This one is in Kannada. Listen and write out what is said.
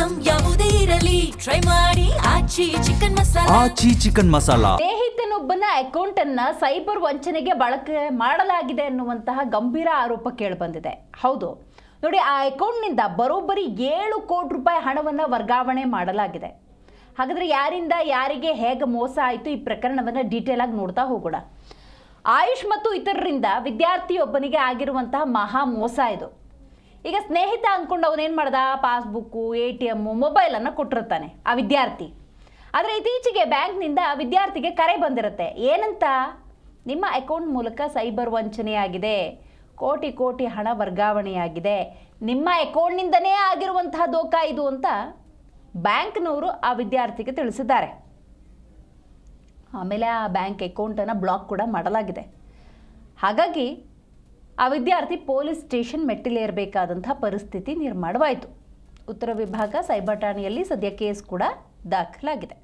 ಐಟಂ ಯಾವುದೇ ಇರಲಿ ಟ್ರೈ ಮಾಡಿ ಆಚಿ ಚಿಕನ್ ಮಸಾಲಾ. ಆಚಿ ಚಿಕನ್ ಮಸಾಲಾ. ಸ್ನೇಹಿತನೊಬ್ಬನ ಅಕೌಂಟ್ ಅನ್ನ ಸೈಬರ್ ವಂಚನೆಗೆ ಬಳಕೆ ಮಾಡಲಾಗಿದೆ ಅನ್ನುವಂತಹ ಗಂಭೀರ ಆರೋಪ ಕೇಳಿಬಂದಿದೆ. ಹೌದು ನೋಡಿ, ಆ ಅಕೌಂಟ್ನಿಂದ ಬರೋಬ್ಬರಿ 7 ಕೋಟಿ ರೂಪಾಯಿ ಹಣವನ್ನು ವರ್ಗಾವಣೆ ಮಾಡಲಾಗಿದೆ. ಹಾಗಾದರೆ ಯಾರಿಂದ ಯಾರಿಗೆ ಹೇಗೆ ಮೋಸ ಆಯಿತು ಈ ಪ್ರಕರಣವನ್ನು ಡೀಟೇಲ್ ಆಗಿ ನೋಡ್ತಾ ಹೋಗೋಣ. ಆಯುಷ್ ಮತ್ತು ಇತರರಿಂದ ವಿದ್ಯಾರ್ಥಿಯೊಬ್ಬನಿಗೆ ಆಗಿರುವಂತಹ ಮಹಾ ಮೋಸ ಇದು. ಈಗ ಸ್ನೇಹಿತ ಅಂದ್ಕೊಂಡು ಅವನೇನು ಮಾಡ್ದ, ಪಾಸ್ಬುಕ್ಕು, ATM, ಮೊಬೈಲನ್ನು ಕೊಟ್ಟಿರ್ತಾನೆ ಆ ವಿದ್ಯಾರ್ಥಿ. ಆದರೆ ಇತ್ತೀಚೆಗೆ ಬ್ಯಾಂಕ್ನಿಂದ ವಿದ್ಯಾರ್ಥಿಗೆ ಕರೆ ಬಂದಿರುತ್ತೆ. ಏನಂತ, ನಿಮ್ಮ ಅಕೌಂಟ್ ಮೂಲಕ ಸೈಬರ್ ವಂಚನೆಯಾಗಿದೆ, ಕೋಟಿ ಕೋಟಿ ಹಣ ವರ್ಗಾವಣೆಯಾಗಿದೆ, ನಿಮ್ಮ ಅಕೌಂಟ್ನಿಂದನೇ ಆಗಿರುವಂತಹ ದೋಖಾ ಇದು ಅಂತ ಬ್ಯಾಂಕ್ನವರು ಆ ವಿದ್ಯಾರ್ಥಿಗೆ ತಿಳಿಸಿದ್ದಾರೆ. ಆಮೇಲೆ ಆ ಬ್ಯಾಂಕ್ ಅಕೌಂಟನ್ನು ಬ್ಲಾಕ್ ಕೂಡ ಮಾಡಲಾಗಿದೆ. ಹಾಗಾಗಿ ಆ ವಿದ್ಯಾರ್ಥಿ ಪೊಲೀಸ್ ಸ್ಟೇಷನ್ ಮೆಟ್ಟಿಲೇರಬೇಕಾದಂಥ ಪರಿಸ್ಥಿತಿ ನಿರ್ಮಾಣವಾಯಿತು. ಉತ್ತರ ವಿಭಾಗ ಸೈಬರ್ ಠಾಣೆಯಲ್ಲಿ ಸದ್ಯ ಕೇಸ್ ಕೂಡ ದಾಖಲಾಗಿದೆ.